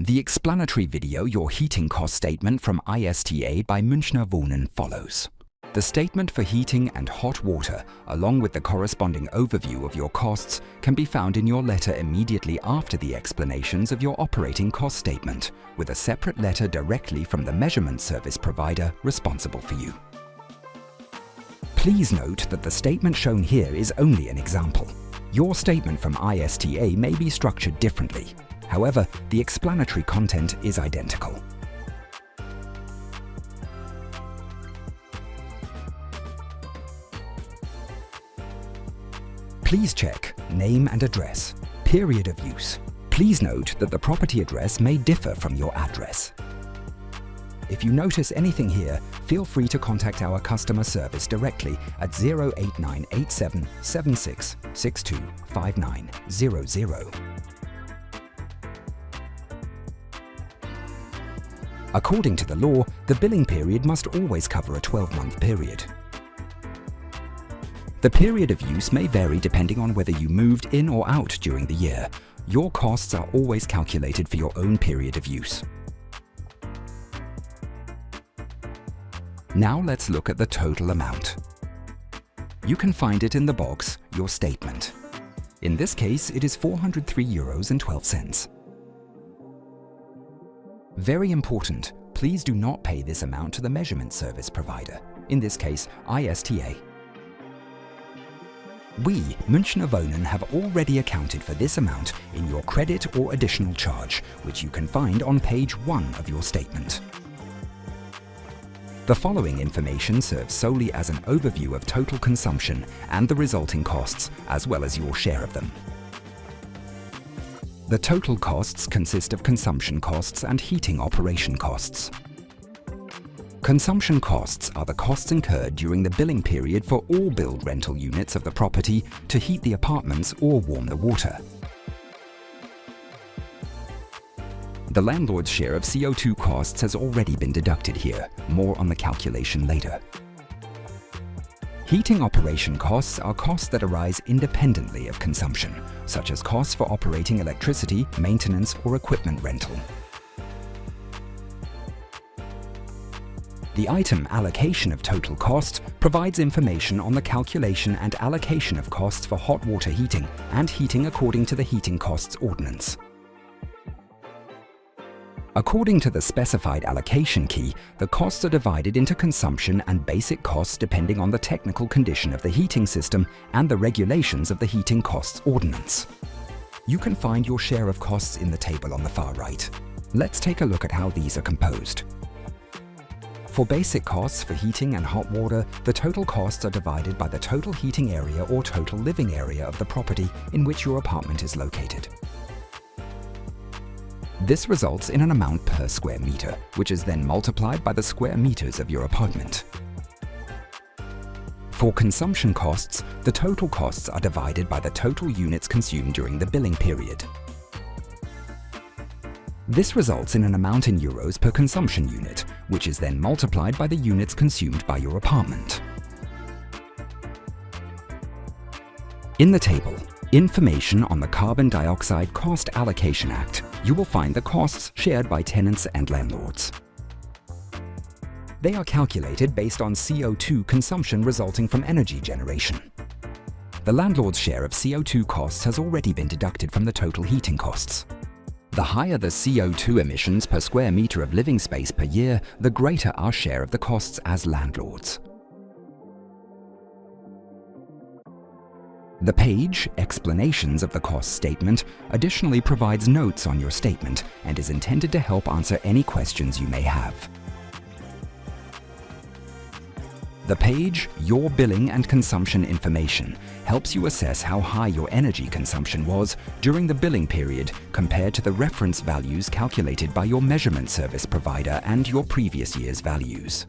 The explanatory video Your Heating Cost Statement from Ista by Münchner Wohnen follows. The statement for heating and hot water, along with the corresponding overview of your costs, can be found in your letter immediately after the explanations of your operating cost statement, with a separate letter directly from the measurement service provider responsible for you. Please note that the statement shown here is only an example. Your statement from Ista may be structured differently. However, the explanatory content is identical. Please check name and address, period of use. Please note that the property address may differ from your address. If you notice anything here, feel free to contact our customer service directly at 08987 76 62 5900. According to the law, the billing period must always cover a 12-month period. The period of use may vary depending on whether you moved in or out during the year. Your costs are always calculated for your own period of use. Now let's look at the total amount. You can find it in the box, Your Statement. In this case, it is €403.12. Very important, please do not pay this amount to the measurement service provider, in this case, Ista. We, Münchner Wohnen, have already accounted for this amount in your credit or additional charge, which you can find on page 1 of your statement. The following information serves solely as an overview of total consumption and the resulting costs, as well as your share of them. The total costs consist of consumption costs and heating operation costs. Consumption costs are the costs incurred during the billing period for all billed rental units of the property to heat the apartments or warm the water. The landlord's share of CO2 costs has already been deducted here, more on the calculation later. Heating operation costs are costs that arise independently of consumption, such as costs for operating electricity, maintenance, or equipment rental. The item Allocation of Total Cost provides information on the calculation and allocation of costs for hot water heating and heating according to the Heating Costs Ordinance. According to the specified allocation key, the costs are divided into consumption and basic costs depending on the technical condition of the heating system and the regulations of the Heating Costs Ordinance. You can find your share of costs in the table on the far right. Let's take a look at how these are composed. For basic costs for heating and hot water, the total costs are divided by the total heating area or total living area of the property in which your apartment is located. This results in an amount per square meter, which is then multiplied by the square meters of your apartment. For consumption costs, the total costs are divided by the total units consumed during the billing period. This results in an amount in euros per consumption unit, which is then multiplied by the units consumed by your apartment. In the table, Information on the Carbon Dioxide Cost Allocation Act, you will find the costs shared by tenants and landlords. They are calculated based on CO2 consumption resulting from energy generation. The landlord's share of CO2 costs has already been deducted from the total heating costs. The higher the CO2 emissions per square meter of living space per year, the greater our share of the costs as landlords. The page, Explanations of the Cost Statement, additionally provides notes on your statement and is intended to help answer any questions you may have. The page, Your Billing and Consumption Information, helps you assess how high your energy consumption was during the billing period compared to the reference values calculated by your measurement service provider and your previous year's values.